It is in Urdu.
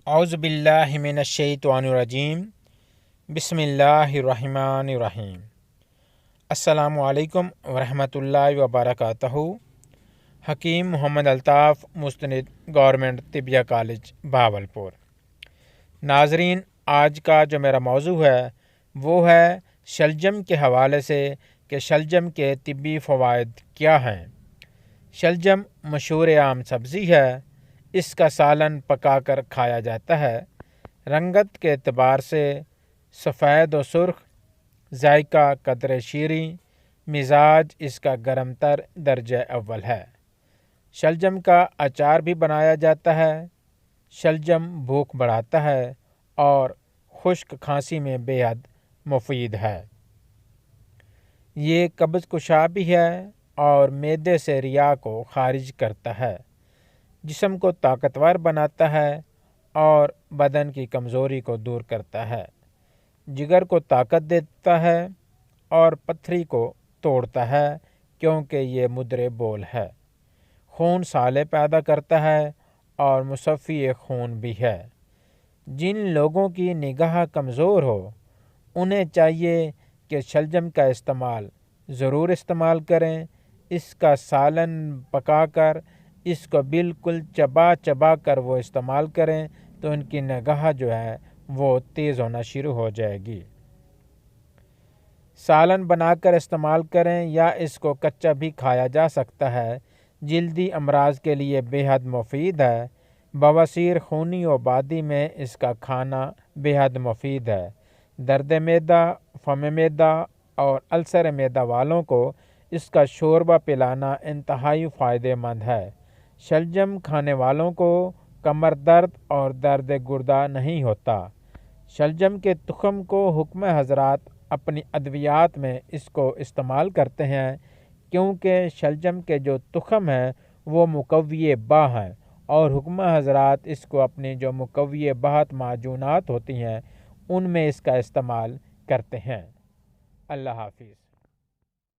اعوذ باللہ من الشیطان الرجیم بسم اللہ الرحمن الرحیم۔ السلام علیکم ورحمۃ اللہ وبرکاتہ۔ حکیم محمد الطاف مستند گورنمنٹ طبیہ کالج بہاولپور۔ ناظرین، آج کا جو میرا موضوع ہے وہ ہے شلجم کے حوالے سے کہ شلجم کے طبی فوائد کیا ہیں۔ شلجم مشہور عام سبزی ہے۔ اس کا سالن پکا کر کھایا جاتا ہے۔ رنگت کے اعتبار سے سفید و سرخ، ذائقہ قدرے شیریں، مزاج اس کا گرم تر درجہ اول ہے۔ شلجم کا اچار بھی بنایا جاتا ہے۔ شلجم بھوک بڑھاتا ہے اور خشک کھانسی میں بے حد مفید ہے۔ یہ قبض کشا بھی ہے اور معدے سے ریا کو خارج کرتا ہے، جسم کو طاقتور بناتا ہے اور بدن کی کمزوری کو دور کرتا ہے، جگر کو طاقت دیتا ہے اور پتھری کو توڑتا ہے کیونکہ یہ مدر بول ہے۔ خون سالے پیدا کرتا ہے اور مصفی خون بھی ہے۔ جن لوگوں کی نگاہ کمزور ہو انہیں چاہیے کہ شلجم کا ضرور استعمال کریں۔ اس کا سالن پکا کر اس کو بالکل چبا کر وہ استعمال کریں تو ان کی نگاہ جو ہے وہ تیز ہونا شروع ہو جائے گی۔ سالن بنا کر استعمال کریں یا اس کو کچا بھی کھایا جا سکتا ہے۔ جلدی امراض کے لیے بے حد مفید ہے۔ بواسیر، خونی آبادی میں اس کا کھانا بے حد مفید ہے۔ درد معدہ، فم معدہ اور السر معدہ والوں کو اس کا شوربہ پلانا انتہائی فائدہ مند ہے۔ شلجم کھانے والوں کو کمر درد اور درد گردہ نہیں ہوتا۔ شلجم کے تخم کو حکم حضرات اپنی ادویات میں اس کو استعمال کرتے ہیں کیونکہ شلجم کے جو تخم ہیں وہ مقوی بہ ہیں اور حکم حضرات اس کو اپنی جو مقوی بہت معجونات ہوتی ہیں ان میں اس کا استعمال کرتے ہیں۔ اللہ حافظ۔